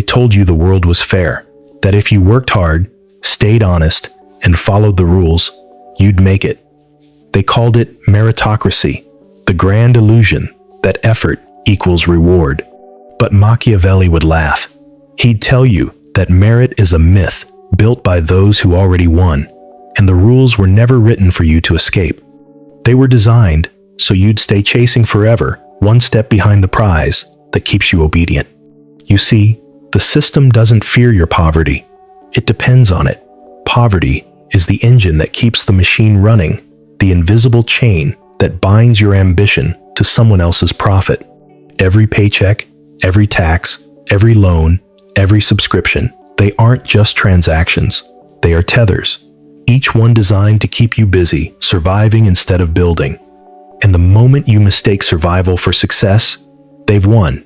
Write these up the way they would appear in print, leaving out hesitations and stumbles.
They told you the world was fair, that if you worked hard, stayed honest, and followed the rules, you'd make it. They called it meritocracy, the grand illusion that effort equals reward. But Machiavelli would laugh. He'd tell you that merit is a myth built by those who already won, and the rules were never written for you to escape. They were designed so you'd stay chasing forever, one step behind the prize that keeps you obedient. You see, the system doesn't fear your poverty. It depends on it. Poverty is the engine that keeps the machine running, the invisible chain that binds your ambition to someone else's profit. Every paycheck, every tax, every loan, every subscription, they aren't just transactions. They are tethers, each one designed to keep you busy, surviving instead of building. And the moment you mistake survival for success, they've won.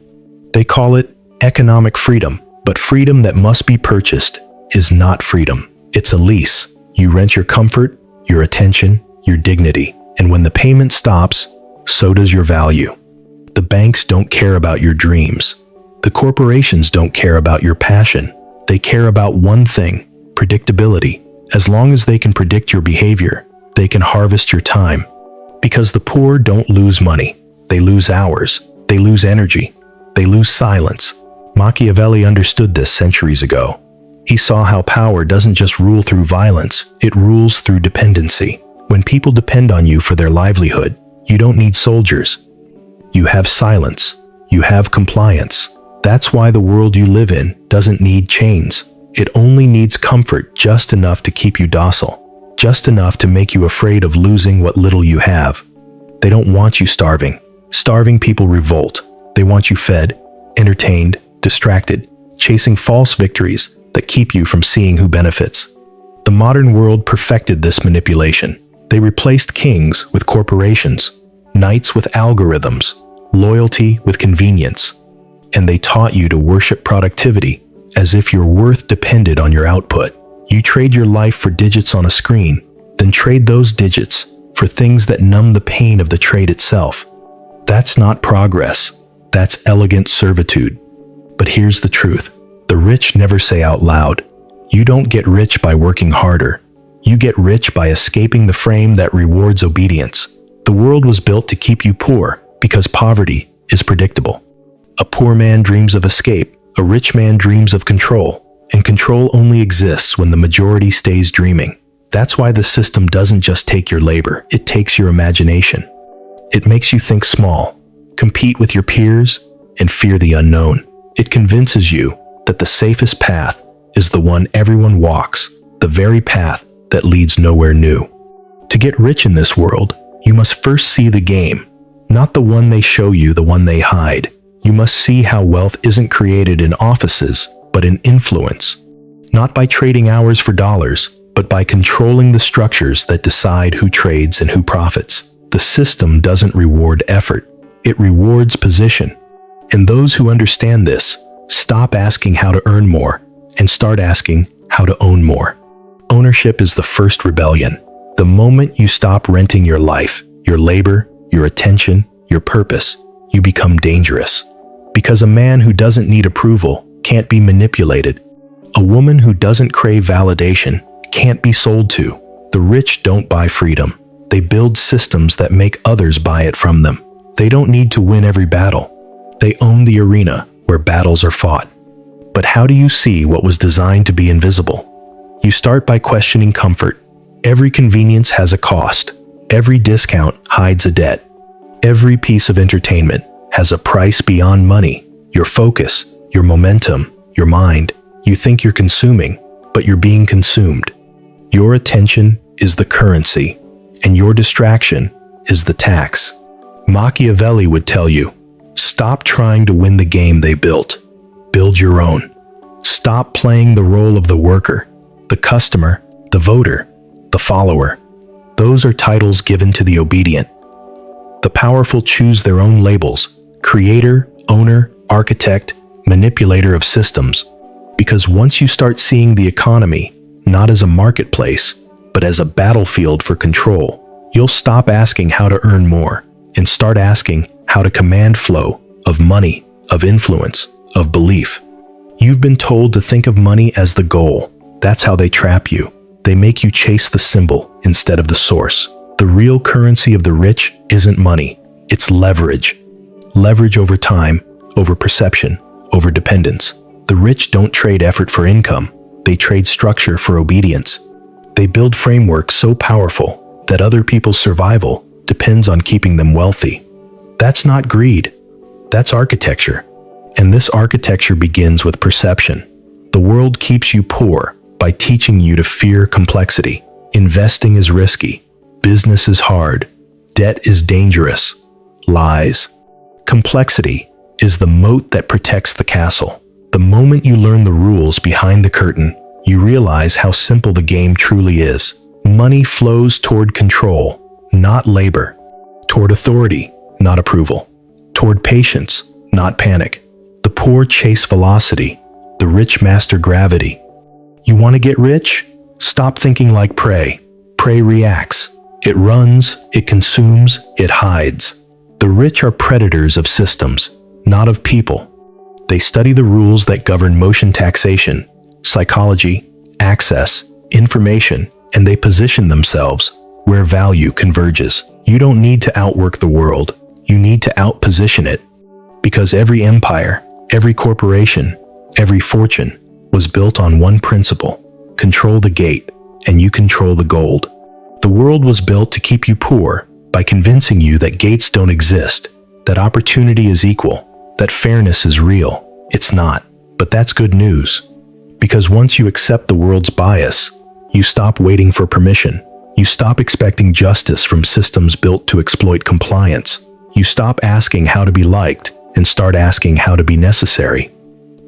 They call it economic freedom, but freedom that must be purchased is not freedom. It's a lease. You rent your comfort, your attention, your dignity, and when the payment stops, so does your value. The banks don't care about your dreams. The corporations don't care about your passion. They care about one thing: predictability. As long as they can predict your behavior, they can harvest your time. Because the poor don't lose money. They lose hours. They lose energy. They lose silence. Machiavelli understood this centuries ago. He saw how power doesn't just rule through violence, it rules through dependency. When people depend on you for their livelihood, you don't need soldiers. You have silence. You have compliance. That's why the world you live in doesn't need chains. It only needs comfort just enough to keep you docile, just enough to make you afraid of losing what little you have. They don't want you starving. Starving people revolt. They want you fed, entertained, distracted, chasing false victories that keep you from seeing who benefits. The modern world perfected this manipulation. They replaced kings with corporations, knights with algorithms, loyalty with convenience. And they taught you to worship productivity as if your worth depended on your output. You trade your life for digits on a screen, then trade those digits for things that numb the pain of the trade itself. That's not progress. That's elegant servitude. But here's the truth. The rich never say out loud, you don't get rich by working harder. You get rich by escaping the frame that rewards obedience. The world was built to keep you poor because poverty is predictable. A poor man dreams of escape. A rich man dreams of control. And control only exists when the majority stays dreaming. That's why the system doesn't just take your labor, it takes your imagination. It makes you think small, compete with your peers, and fear the unknown. It convinces you that the safest path is the one everyone walks, the very path that leads nowhere new. To get rich in this world, you must first see the game, not the one they show you, the one they hide. You must see how wealth isn't created in offices, but in influence. Not by trading hours for dollars, but by controlling the structures that decide who trades and who profits. The system doesn't reward effort, it rewards position. And those who understand this, stop asking how to earn more and start asking how to own more. Ownership is the first rebellion. The moment you stop renting your life, your labor, your attention, your purpose, you become dangerous. Because a man who doesn't need approval can't be manipulated. A woman who doesn't crave validation can't be sold to. The rich don't buy freedom. They build systems that make others buy it from them. They don't need to win every battle. They own the arena where battles are fought. But how do you see what was designed to be invisible? You start by questioning comfort. Every convenience has a cost. Every discount hides a debt. Every piece of entertainment has a price beyond money. Your focus, your momentum, your mind. You think you're consuming, but you're being consumed. Your attention is the currency, and your distraction is the tax. Machiavelli would tell you, stop trying to win the game they built. Build your own. Stop playing the role of the worker, the customer, the voter, the follower. Those are titles given to the obedient. The powerful choose their own labels: creator, owner, architect, manipulator of systems. Because once you start seeing the economy not as a marketplace, but as a battlefield for control, you'll stop asking how to earn more and start asking how to command flow of money, of influence, of belief. You've been told to think of money as the goal. That's how they trap you. They make you chase the symbol instead of the source. The real currency of the rich isn't money. It's leverage. Leverage over time, over perception, over dependence. The rich don't trade effort for income. They trade structure for obedience. They build frameworks so powerful that other people's survival depends on keeping them wealthy. That's not greed. That's architecture. And this architecture begins with perception. The world keeps you poor by teaching you to fear complexity. Investing is risky. Business is hard. Debt is dangerous. Lies. Complexity is the moat that protects the castle. The moment you learn the rules behind the curtain, you realize how simple the game truly is. Money flows toward control, not labor. Toward authority, not approval. Toward patience, not panic. The poor chase velocity. The rich master gravity. You want to get rich? Stop thinking like prey. Prey reacts. It runs, it consumes, it hides. The rich are predators of systems, not of people. They study the rules that govern motion, taxation, psychology, access, information, and they position themselves where value converges. You don't need to outwork the world. You need to outposition it. Because every empire, every corporation, every fortune was built on one principle: control the gate, and you control the gold. The world was built to keep you poor by convincing you that gates don't exist, that opportunity is equal, that fairness is real. It's not, but that's good news. Because once you accept the world's bias, you stop waiting for permission. You stop expecting justice from systems built to exploit compliance. You stop asking how to be liked and start asking how to be necessary.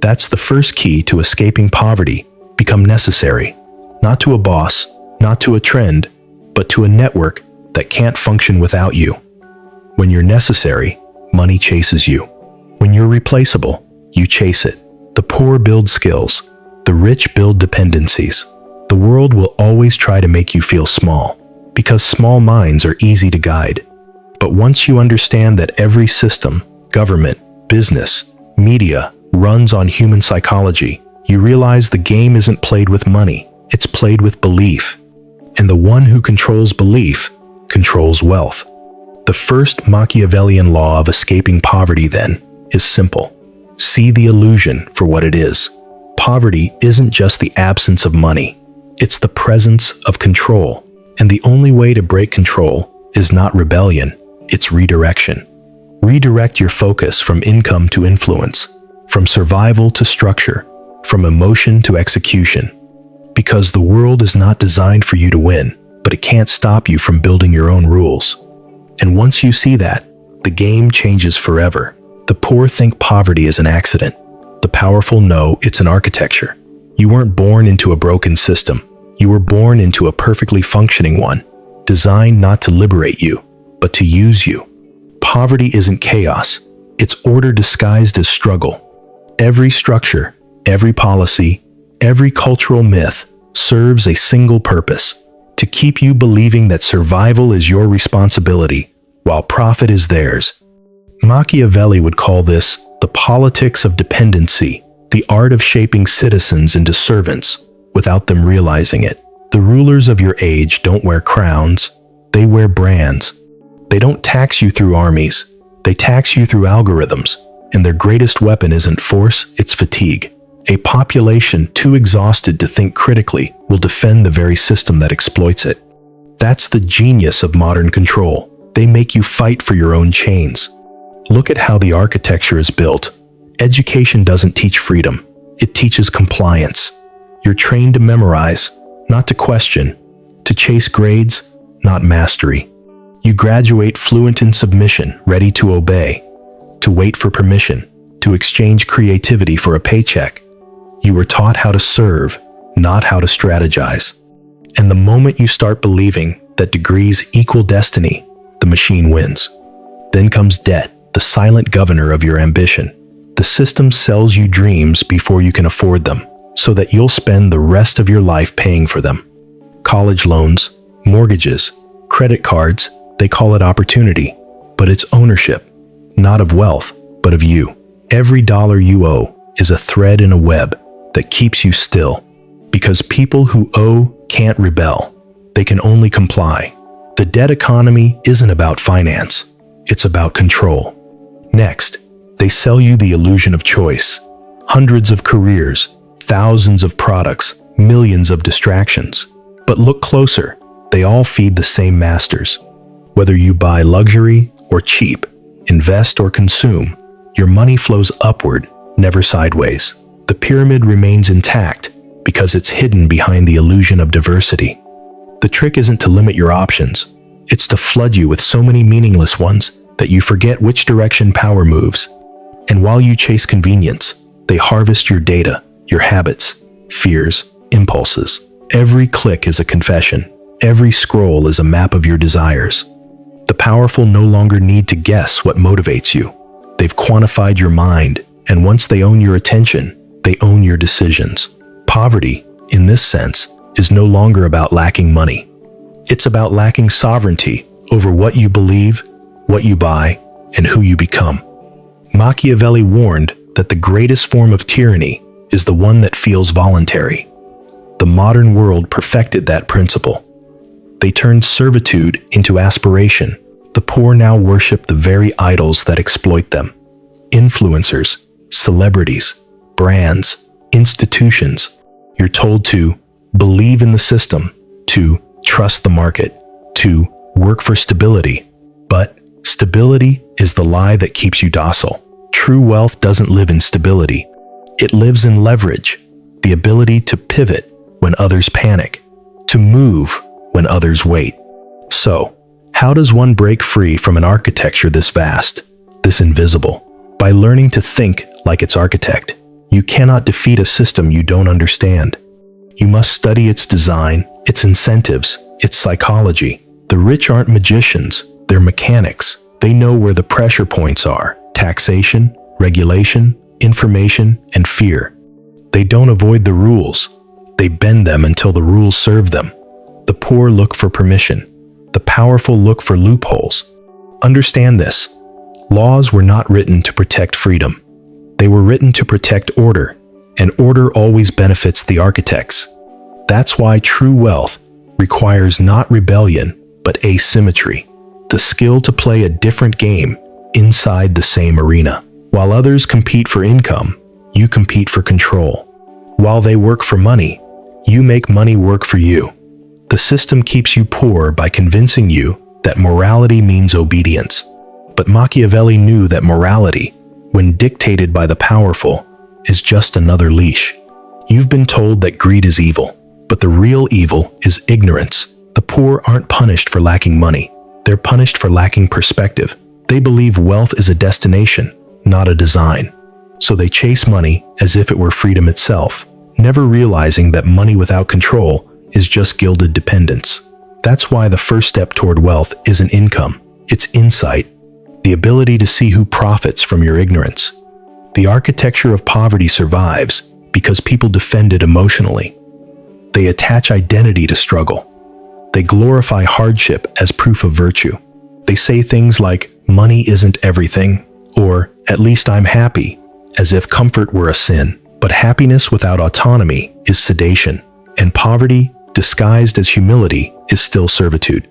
That's the first key to escaping poverty. Become necessary. Not to a boss, not to a trend, but to a network that can't function without you. When you're necessary, money chases you. When you're replaceable, you chase it. The poor build skills. The rich build dependencies. The world will always try to make you feel small, because small minds are easy to guide. But once you understand that every system, government, business, media, runs on human psychology, you realize the game isn't played with money, it's played with belief. And the one who controls belief controls wealth. The first Machiavellian law of escaping poverty, then, is simple. See the illusion for what it is. Poverty isn't just the absence of money. It's the presence of control. And the only way to break control is not rebellion, it's redirection. Redirect your focus from income to influence, from survival to structure, from emotion to execution. Because the world is not designed for you to win, but it can't stop you from building your own rules. And once you see that, the game changes forever. The poor think poverty is an accident. The powerful know it's an architecture. You weren't born into a broken system. You were born into a perfectly functioning one, designed not to liberate you, but to use you. Poverty isn't chaos. It's order disguised as struggle. Every structure, every policy, every cultural myth serves a single purpose: to keep you believing that survival is your responsibility, while profit is theirs. Machiavelli would call this the politics of dependency, the art of shaping citizens into servants without them realizing it. The rulers of your age don't wear crowns, they wear brands. They don't tax you through armies, they tax you through algorithms, and their greatest weapon isn't force, it's fatigue. A population too exhausted to think critically will defend the very system that exploits it. That's the genius of modern control. They make you fight for your own chains. Look at how the architecture is built. Education doesn't teach freedom, it teaches compliance. You're trained to memorize, not to question, to chase grades, not mastery. You graduate fluent in submission, ready to obey, to wait for permission, to exchange creativity for a paycheck. You were taught how to serve, not how to strategize. And the moment you start believing that degrees equal destiny, the machine wins. Then comes debt, the silent governor of your ambition. The system sells you dreams before you can afford them, so that you'll spend the rest of your life paying for them. College loans, mortgages, credit cards, they call it opportunity, but it's ownership, not of wealth, but of you. Every dollar you owe is a thread in a web that keeps you still. Because people who owe can't rebel. They can only comply. The debt economy isn't about finance. It's about control. Next, they sell you the illusion of choice. Hundreds of careers, thousands of products, millions of distractions. But look closer. They all feed the same masters. Whether you buy luxury or cheap, invest or consume, your money flows upward, never sideways. The pyramid remains intact because it's hidden behind the illusion of diversity. The trick isn't to limit your options. It's to flood you with so many meaningless ones that you forget which direction power moves. And while you chase convenience, they harvest your data, your habits, fears, impulses. Every click is a confession. Every scroll is a map of your desires. The powerful no longer need to guess what motivates you. They've quantified your mind, and once they own your attention, they own your decisions. Poverty, in this sense, is no longer about lacking money. It's about lacking sovereignty over what you believe, what you buy, and who you become. Machiavelli warned that the greatest form of tyranny is the one that feels voluntary. The modern world perfected that principle. They turned servitude into aspiration. The poor now worship the very idols that exploit them. Influencers, celebrities, brands, institutions. You're told to believe in the system, to trust the market, to work for stability. But stability is the lie that keeps you docile. True wealth doesn't live in stability. It lives in leverage, the ability to pivot when others panic, to move when others wait. So, how does one break free from an architecture this vast, this invisible? By learning to think like its architect. You cannot defeat a system you don't understand. You must study its design, its incentives, its psychology. The rich aren't magicians, they're mechanics. They know where the pressure points are: taxation, regulation, information, and fear. They don't avoid the rules. They bend them until the rules serve them. The poor look for permission. The powerful look for loopholes. Understand this. Laws were not written to protect freedom. They were written to protect order, and order always benefits the architects. That's why true wealth requires not rebellion, but asymmetry. The skill to play a different game inside the same arena. While others compete for income, you compete for control. While they work for money, you make money work for you. The system keeps you poor by convincing you that morality means obedience. But Machiavelli knew that morality, when dictated by the powerful, is just another leash. You've been told that greed is evil, but the real evil is ignorance. The poor aren't punished for lacking money. They're punished for lacking perspective. They believe wealth is a destination, not a design. So they chase money as if it were freedom itself, never realizing that money without control is just gilded dependence. That's why the first step toward wealth isn't income, it's insight, the ability to see who profits from your ignorance. The architecture of poverty survives because people defend it emotionally. They attach identity to struggle. They glorify hardship as proof of virtue. They say things like, money isn't everything, or at least I'm happy, as if comfort were a sin. But happiness without autonomy is sedation, and poverty, disguised as humility, is still servitude.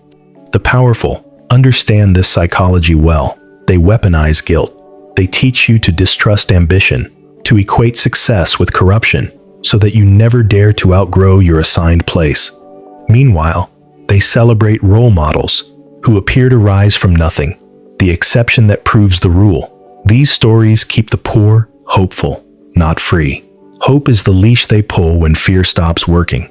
The powerful understand this psychology well. They weaponize guilt. They teach you to distrust ambition, to equate success with corruption, so that you never dare to outgrow your assigned place. Meanwhile, they celebrate role models who appear to rise from nothing, the exception that proves the rule. These stories keep the poor hopeful, not free. Hope is the leash they pull when fear stops working.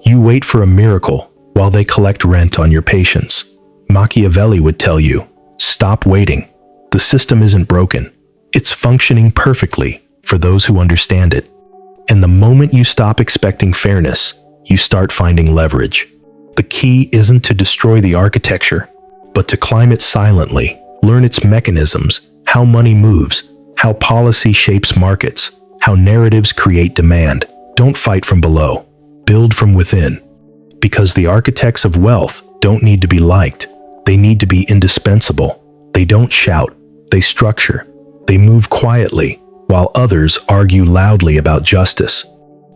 You wait for a miracle while they collect rent on your patience. Machiavelli would tell you, stop waiting. The system isn't broken. It's functioning perfectly for those who understand it. And the moment you stop expecting fairness, you start finding leverage. The key isn't to destroy the architecture, but to climb it silently, learn its mechanisms, how money moves, how policy shapes markets, how narratives create demand. Don't fight from below, build from within. Because the architects of wealth don't need to be liked. They need to be indispensable. They don't shout, they structure. They move quietly, while others argue loudly about justice.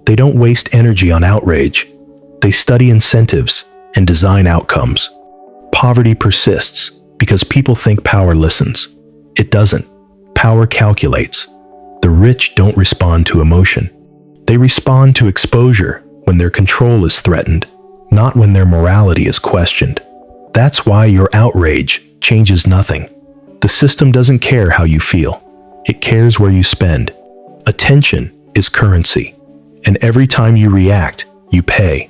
They don't waste energy on outrage. They study incentives and design outcomes. Poverty persists because people think power listens. It doesn't. Power calculates. The rich don't respond to emotion. They respond to exposure when their control is threatened, not when their morality is questioned. That's why your outrage changes nothing. The system doesn't care how you feel. It cares where you spend. Attention is currency, and every time you react, you pay.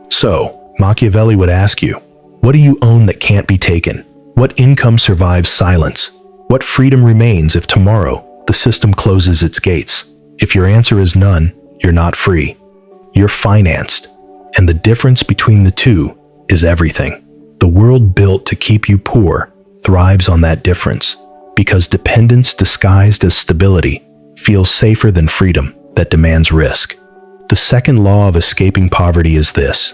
So, Machiavelli would ask you, what do you own that can't be taken? What income survives silence? What freedom remains if tomorrow the system closes its gates? If your answer is none, you're not free. You're financed, and the difference between the two is everything. The world built to keep you poor thrives on that difference, because dependence disguised as stability feels safer than freedom that demands risk. The second law of escaping poverty is this: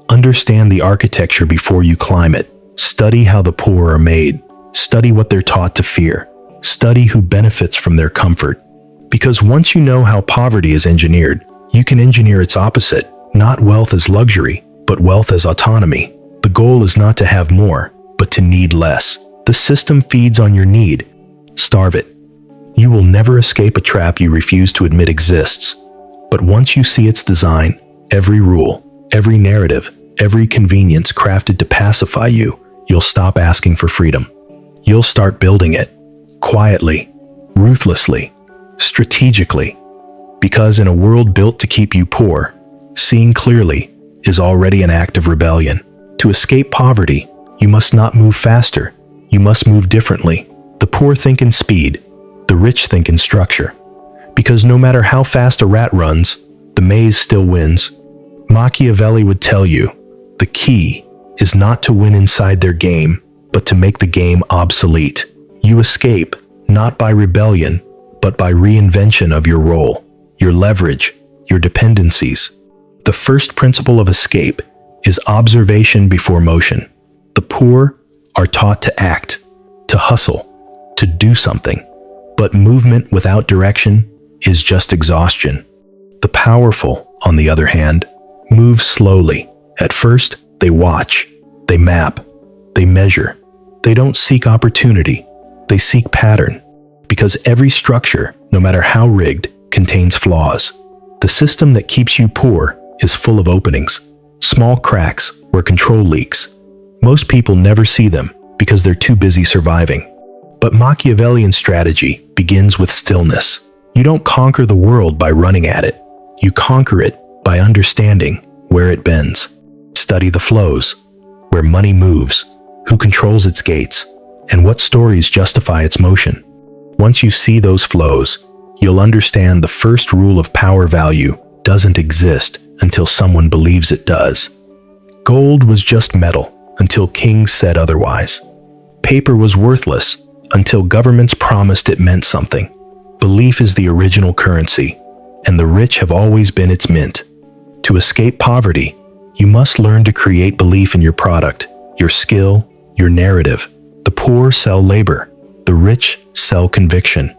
understand the architecture before you climb it. Study how the poor are made. Study what they're taught to fear. Study who benefits from their comfort. Because once you know how poverty is engineered, you can engineer its opposite, not wealth as luxury, but wealth as autonomy. The goal is not to have more, but to need less. The system feeds on your need. Starve it. You will never escape a trap you refuse to admit exists. But once you see its design, every rule, every narrative, every convenience crafted to pacify you, you'll stop asking for freedom. You'll start building it, quietly, ruthlessly, strategically. Because in a world built to keep you poor, seeing clearly is already an act of rebellion. To escape poverty, you must not move faster. You must move differently. The poor think in speed. The rich think in structure. Because no matter how fast a rat runs, the maze still wins. Machiavelli would tell you, the key is not to win inside their game, but to make the game obsolete. You escape, not by rebellion, but by reinvention of your role, your leverage, your dependencies. The first principle of escape is observation before motion. The poor are taught to act, to hustle, to do something. But movement without direction is just exhaustion. The powerful, on the other hand, move slowly. At first, they watch, they map, they measure. They don't seek opportunity, they seek pattern. Because every structure, no matter how rigged, contains flaws. The system that keeps you poor is full of openings, small cracks where control leaks. Most people never see them because they're too busy surviving. But Machiavellian strategy begins with stillness. You don't conquer the world by running at it. You conquer it by understanding where it bends. Study the flows, where money moves, who controls its gates, and what stories justify its motion. Once you see those flows, you'll understand the first rule of power value doesn't exist until someone believes it does. Gold was just metal until kings said otherwise. Paper was worthless until governments promised it meant something. Belief is the original currency, and the rich have always been its mint. To escape poverty, you must learn to create belief in your product, your skill, your narrative. The poor sell labor. The rich sell conviction.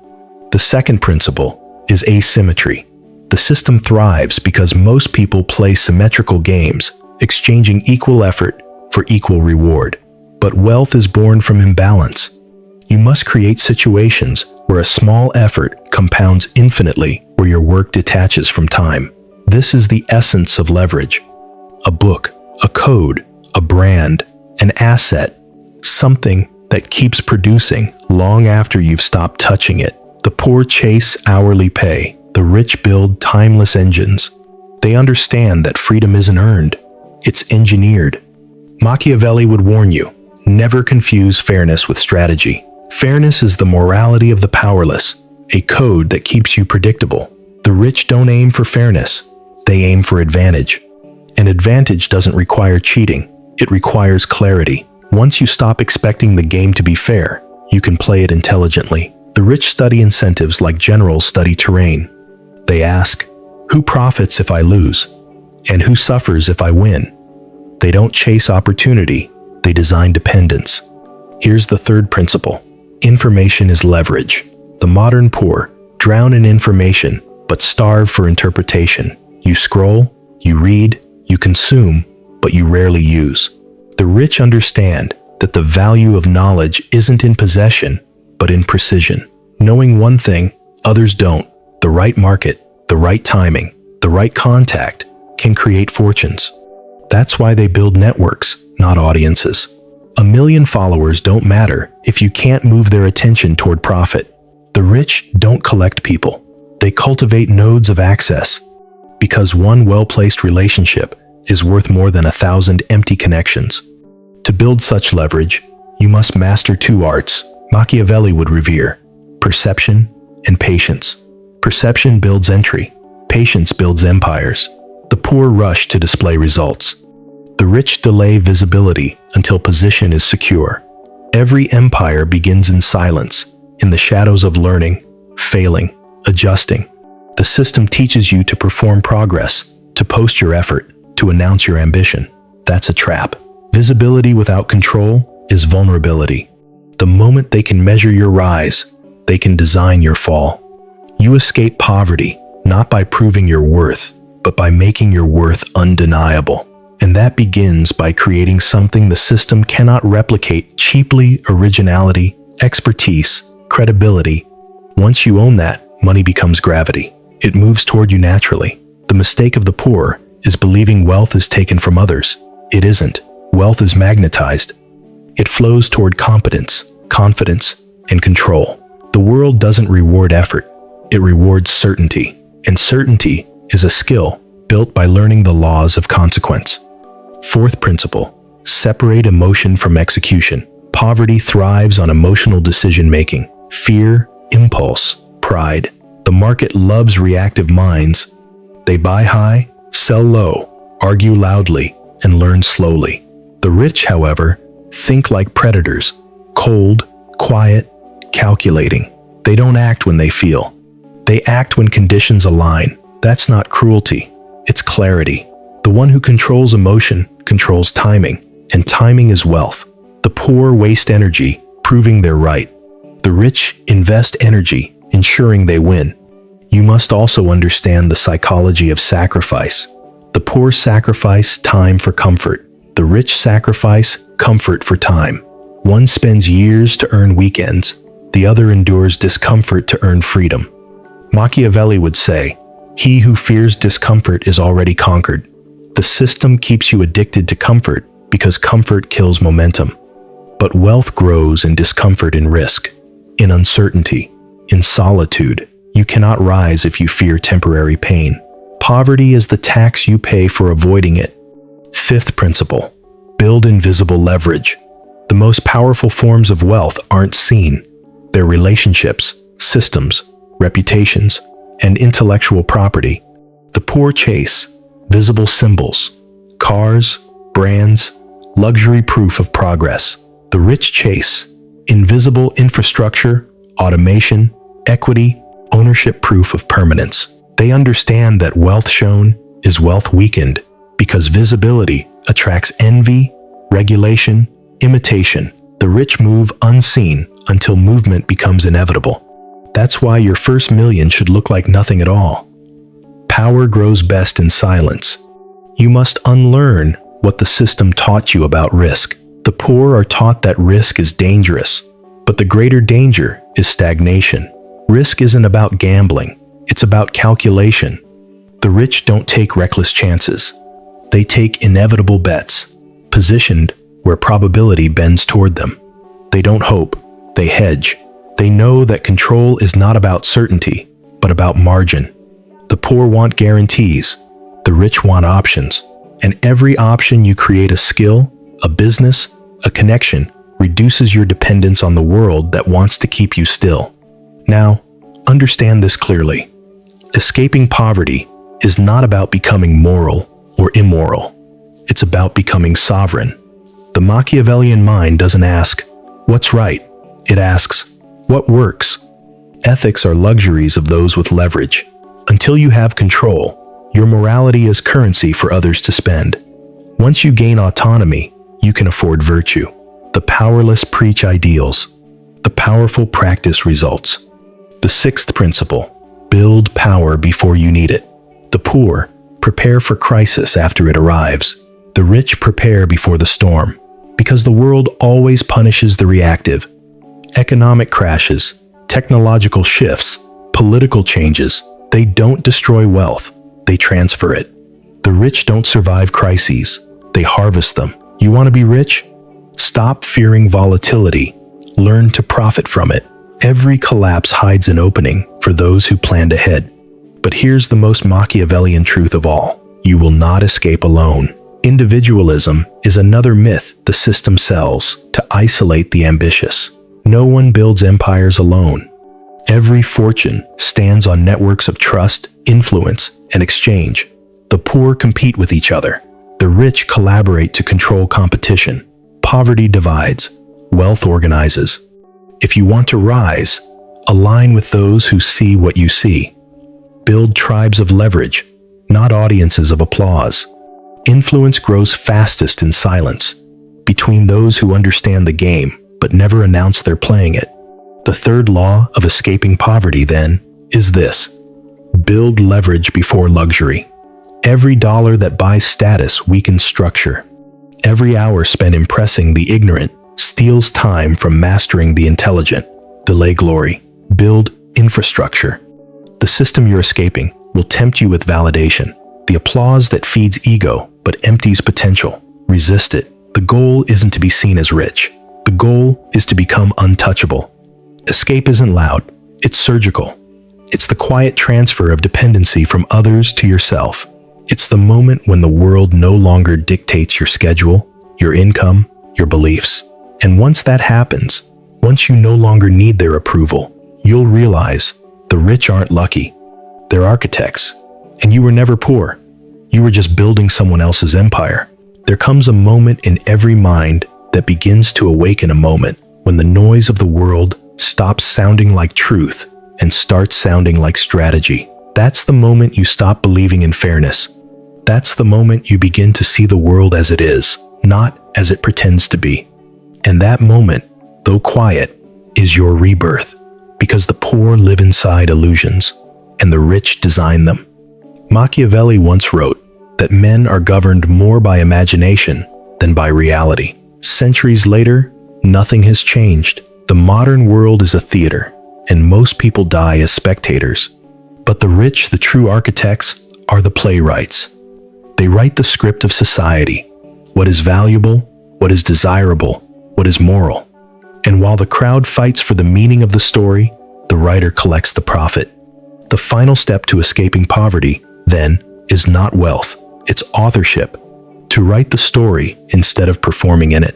The second principle is asymmetry. The system thrives because most people play symmetrical games, exchanging equal effort for equal reward. But wealth is born from imbalance. You must create situations where a small effort compounds infinitely, where your work detaches from time. This is the essence of leverage. A book, a code, a brand, an asset, something that keeps producing long after you've stopped touching it. The poor chase hourly pay. The rich build timeless engines. They understand that freedom isn't earned. It's engineered. Machiavelli would warn you, never confuse fairness with strategy. Fairness is the morality of the powerless, a code that keeps you predictable. The rich don't aim for fairness. They aim for advantage. And advantage doesn't require cheating. It requires clarity. Once you stop expecting the game to be fair, you can play it intelligently. The rich study incentives like generals study terrain. They ask, who profits if I lose? And who suffers if I win? They don't chase opportunity, they design dependence. Here's the third principle. Information is leverage. The modern poor drown in information, but starve for interpretation. You scroll, you read, you consume, but you rarely use. The rich understand that the value of knowledge isn't in possession, but in precision. Knowing one thing, others don't. The right market, the right timing, the right contact can create fortunes. That's why they build networks, not audiences. 1 million followers don't matter if you can't move their attention toward profit. The rich don't collect people. They cultivate nodes of access, because one well-placed relationship is worth more than 1,000 empty connections. To build such leverage, you must master 2 arts Machiavelli would revere: perception and patience. Perception builds entry. Patience builds empires. The poor rush to display results. The rich delay visibility until position is secure. Every empire begins in silence, in the shadows of learning, failing, adjusting. The system teaches you to perform progress, to post your effort, to announce your ambition. That's a trap. Visibility without control is vulnerability. The moment they can measure your rise, they can design your fall. You escape poverty, not by proving your worth, but by making your worth undeniable. And that begins by creating something the system cannot replicate cheaply: originality, expertise, credibility. Once you own that, money becomes gravity. It moves toward you naturally. The mistake of the poor is believing wealth is taken from others. It isn't. Wealth is magnetized. It flows toward competence, confidence, and control. The world doesn't reward effort. It rewards certainty. And certainty is a skill built by learning the laws of consequence. 4th principle: separate emotion from execution. Poverty thrives on emotional decision-making: fear, impulse, pride. The market loves reactive minds. They buy high, sell low, argue loudly, and learn slowly. The rich, however, think like predators: cold, quiet, calculating. They don't act when they feel. They act when conditions align. That's not cruelty. It's clarity. The one who controls emotion controls timing, and timing is wealth. The poor waste energy proving they're right. The rich invest energy ensuring they win. You must also understand the psychology of sacrifice. The poor sacrifice time for comfort. The rich sacrifice comfort for time. One spends years to earn weekends. The other endures discomfort to earn freedom. Machiavelli would say, "He who fears discomfort is already conquered." The system keeps you addicted to comfort because comfort kills momentum. But wealth grows in discomfort and risk, in uncertainty, in solitude. You cannot rise if you fear temporary pain. Poverty is the tax you pay for avoiding it. 5th principle: build invisible leverage. The most powerful forms of wealth aren't seen. They're relationships, systems, reputations, and intellectual property. The poor chase visible symbols, cars, brands, luxury proof of progress. The rich chase invisible infrastructure, automation, equity, ownership proof of permanence. They understand that wealth shown is wealth weakened because visibility attracts envy, regulation, imitation. The rich move unseen until movement becomes inevitable. That's why your first million should look like nothing at all. Power grows best in silence. You must unlearn what the system taught you about risk. The poor are taught that risk is dangerous, but the greater danger is stagnation. Risk isn't about gambling, it's about calculation. The rich don't take reckless chances. They take inevitable bets, positioned where probability bends toward them. They don't hope, they hedge. They know that control is not about certainty, but about margin. The poor want guarantees, the rich want options. And every option you create: a skill, a business, a connection, reduces your dependence on the world that wants to keep you still. Now, understand this clearly. Escaping poverty is not about becoming moral or immoral. It's about becoming sovereign. The Machiavellian mind doesn't ask, "What's right?" It asks, "What works?" Ethics are luxuries of those with leverage. Until you have control, your morality is currency for others to spend. Once you gain autonomy, you can afford virtue. The powerless preach ideals. The powerful practice results. The 6th principle: Build power before you need it. The poor prepare for crisis after it arrives. The rich prepare before the storm, because the world always punishes the reactive. Economic crashes, technological shifts, political changes, they don't destroy wealth, they transfer it. The rich don't survive crises, they harvest them. You want to be rich? Stop fearing volatility. Learn to profit from it. Every collapse hides an opening for those who planned ahead. But here's the most Machiavellian truth of all. You will not escape alone. Individualism is another myth the system sells to isolate the ambitious. No one builds empires alone. Every fortune stands on networks of trust, influence, and exchange. The poor compete with each other. The rich collaborate to control competition. Poverty divides. Wealth organizes. If you want to rise, align with those who see what you see. Build tribes of leverage, not audiences of applause. Influence grows fastest in silence, between those who understand the game but never announce they're playing it. The third law of escaping poverty, then, is this: build leverage before luxury. Every dollar that buys status weakens structure. Every hour spent impressing the ignorant steals time from mastering the intelligent. Delay glory. Build infrastructure. The system you're escaping will tempt you with validation, the applause that feeds ego but empties potential. Resist it. The goal isn't to be seen as rich. The goal is to become untouchable. Escape isn't loud, it's surgical. It's the quiet transfer of dependency from others to yourself. It's the moment when the world no longer dictates your schedule, your income, your beliefs. And once that happens, once you no longer need their approval, you'll realize the rich aren't lucky. They're architects. And you were never poor. You were just building someone else's empire. There comes a moment in every mind that begins to awaken, a moment when the noise of the world stops sounding like truth and starts sounding like strategy. That's the moment you stop believing in fairness. That's the moment you begin to see the world as it is, not as it pretends to be. And that moment, though quiet, is your rebirth, because the poor live inside illusions, and the rich design them. Machiavelli once wrote that men are governed more by imagination than by reality. Centuries later, nothing has changed. The modern world is a theater, and most people die as spectators. But the rich, the true architects, are the playwrights. They write the script of society, what is valuable, what is desirable, what is moral. And while the crowd fights for the meaning of the story, the writer collects the profit. The final step to escaping poverty, then, is not wealth, it's authorship. To write the story instead of performing in it.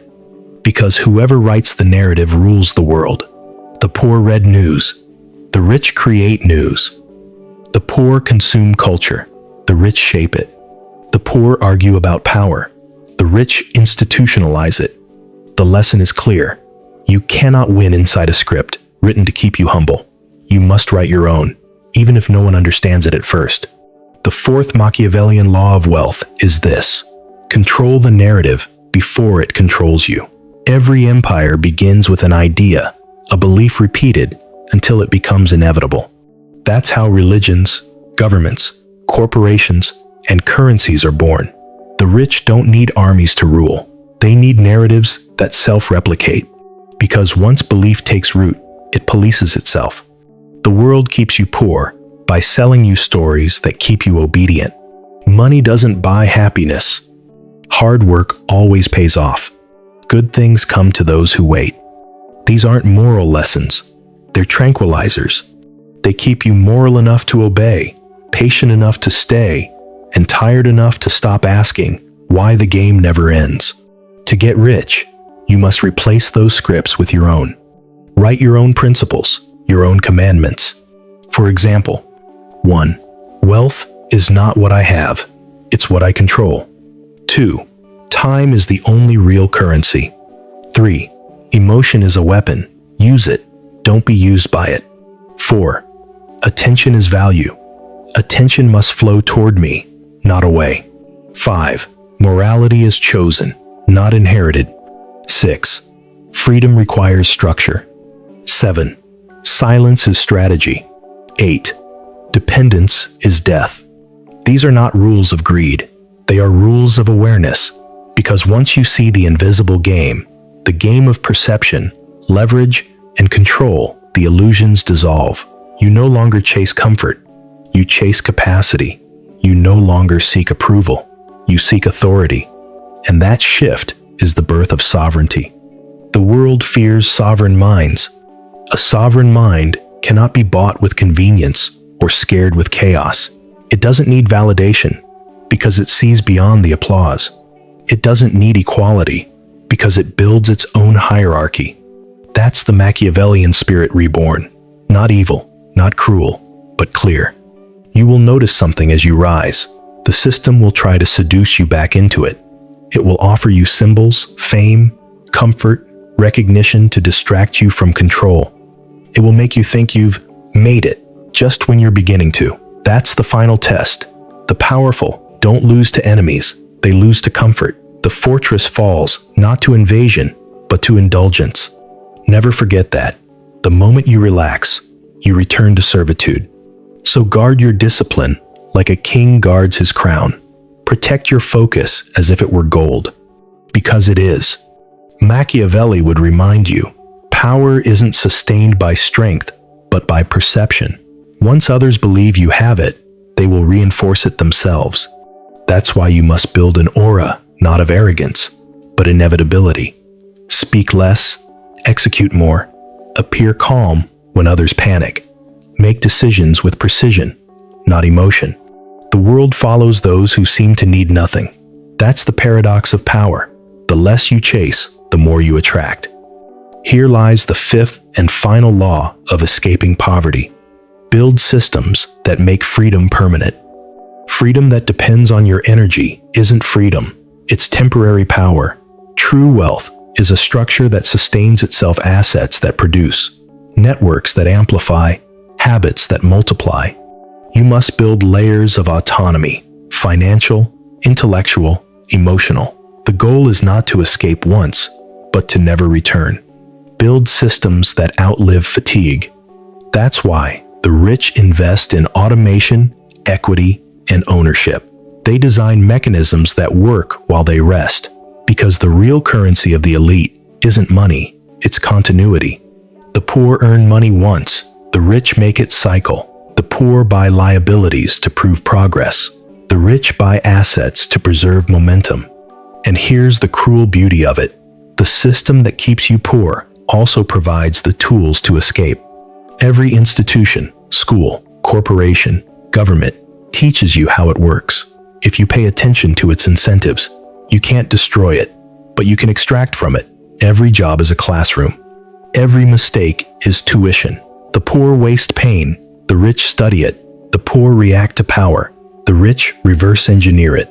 Because whoever writes the narrative rules the world. The poor read news. The rich create news. The poor consume culture. The rich shape it. The poor argue about power. The rich institutionalize it. The lesson is clear. You cannot win inside a script written to keep you humble. You must write your own, even if no one understands it at first. The fourth Machiavellian law of wealth is this: control the narrative before it controls you. Every empire begins with an idea, a belief repeated until it becomes inevitable. That's how religions, governments, corporations, and currencies are born. The rich don't need armies to rule. They need narratives that self-replicate. Because once belief takes root, it polices itself. The world keeps you poor by selling you stories that keep you obedient. Money doesn't buy happiness. Hard work always pays off. Good things come to those who wait. These aren't moral lessons. They're tranquilizers. They keep you moral enough to obey, patient enough to stay, and tired enough to stop asking why the game never ends. To get rich, you must replace those scripts with your own. Write your own principles, your own commandments. For example, 1. Wealth is not what I have, it's what I control. 2. Time is the only real currency. 3. Emotion is a weapon. Use it. Don't be used by it. 4. Attention is value. Attention must flow toward me, not away. 5. Morality is chosen, not inherited. 6. Freedom requires structure. 7. Silence is strategy. 8. Dependence is death. These are not rules of greed. They are rules of awareness. Because once you see the invisible game, the game of perception, leverage, and control, the illusions dissolve. You no longer chase comfort. You chase capacity. You no longer seek approval. You seek authority. And that shift is the birth of sovereignty. The world fears sovereign minds. A sovereign mind cannot be bought with convenience or scared with chaos. It doesn't need validation because it sees beyond the applause. It doesn't need equality because it builds its own hierarchy. That's the Machiavellian spirit reborn. Not evil, not cruel, but clear. You will notice something as you rise. The system will try to seduce you back into it. It will offer you symbols, fame, comfort, recognition to distract you from control. It will make you think you've made it just when you're beginning to. That's the final test. The powerful don't lose to enemies, they lose to comfort. The fortress falls not to invasion, but to indulgence. Never forget that. The moment you relax, you return to servitude. So guard your discipline like a king guards his crown. Protect your focus as if it were gold, because it is. Machiavelli would remind you, power isn't sustained by strength, but by perception. Once others believe you have it, they will reinforce it themselves. That's why you must build an aura, not of arrogance, but inevitability. Speak less, execute more, appear calm when others panic. Make decisions with precision, not emotion. The world follows those who seem to need nothing. That's the paradox of power. The less you chase, the more you attract. Here lies the fifth and final law of escaping poverty. Build systems that make freedom permanent. Freedom that depends on your energy isn't freedom, it's temporary power. True wealth is a structure that sustains itself, assets that produce, networks that amplify, habits that multiply. You must build layers of autonomy, financial, intellectual, emotional. The goal is not to escape once, but to never return. Build systems that outlive fatigue. That's why the rich invest in automation, equity, and ownership. They design mechanisms that work while they rest, because the real currency of the elite isn't money, it's continuity. The poor earn money once, the rich make it cycle. The poor buy liabilities to prove progress. The rich buy assets to preserve momentum. And here's the cruel beauty of it. The system that keeps you poor also provides the tools to escape. Every institution, school, corporation, government teaches you how it works. If you pay attention to its incentives, you can't destroy it, but you can extract from it. Every job is a classroom. Every mistake is tuition. The poor waste pain, the rich study it. The poor react to power, the rich reverse engineer it.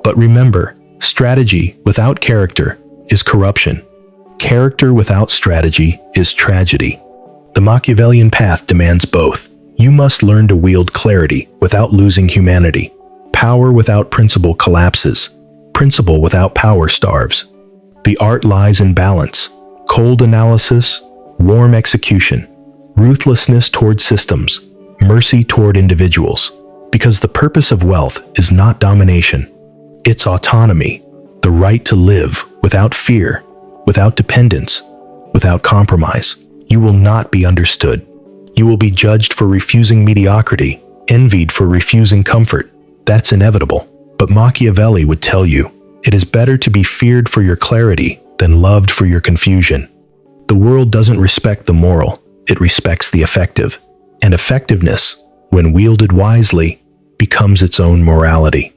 But remember, strategy without character is corruption. Character without strategy is tragedy. The Machiavellian path demands both. You must learn to wield clarity without losing humanity. Power without principle collapses. Principle without power starves. The art lies in balance. Cold analysis, warm execution. Ruthlessness toward systems, mercy toward individuals. Because the purpose of wealth is not domination. It's autonomy, the right to live without fear, without dependence, without compromise. You will not be understood. You will be judged for refusing mediocrity, envied for refusing comfort. That's inevitable. But Machiavelli would tell you, it is better to be feared for your clarity than loved for your confusion. The world doesn't respect the moral, it respects the effective. And effectiveness, when wielded wisely, becomes its own morality.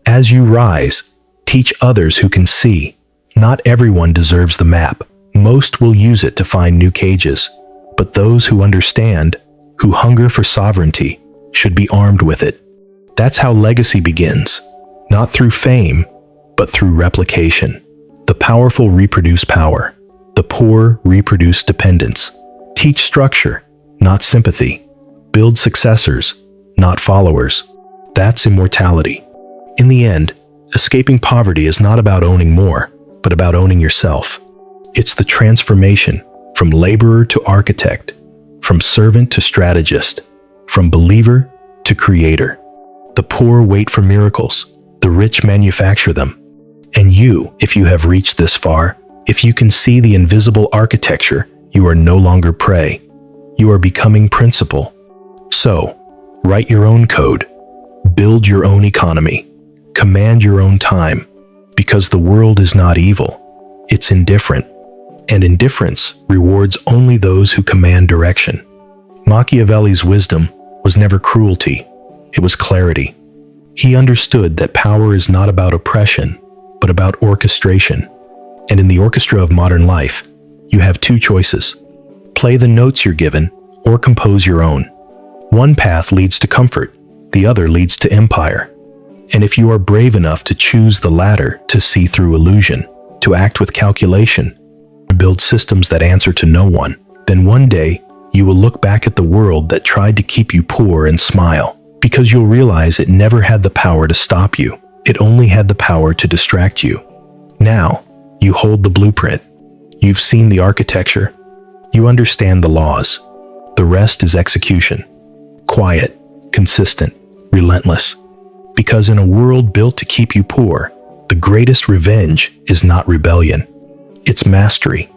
As you rise, teach others who can see. Not everyone deserves the map. Most will use it to find new cages. But those who understand, who hunger for sovereignty, should be armed with it. That's how legacy begins. Not through fame, but through replication. The powerful reproduce power. The poor reproduce dependence. Teach structure, not sympathy. Build successors, not followers. That's immortality. In the end, escaping poverty is not about owning more, but about owning yourself. It's the transformation from laborer to architect, from servant to strategist, from believer to creator. The poor wait for miracles, the rich manufacture them. And you, if you have reached this far, if you can see the invisible architecture, you are no longer prey. You are becoming principle. So, write your own code, build your own economy, command your own time, because the world is not evil, it's indifferent, and indifference rewards only those who command direction. Machiavelli's wisdom was never cruelty, it was clarity. He understood that power is not about oppression, but about orchestration. And in the orchestra of modern life, you have two choices. Play the notes you're given, or compose your own. One path leads to comfort, the other leads to empire. And if you are brave enough to choose the latter, to see through illusion, to act with calculation, to build systems that answer to no one, then one day you will look back at the world that tried to keep you poor and smile, because you'll realize it never had the power to stop you. It only had the power to distract you. Now, you hold the blueprint. You've seen the architecture. You understand the laws. The rest is execution. Quiet, consistent, relentless. Because in a world built to keep you poor, the greatest revenge is not rebellion. It's mastery.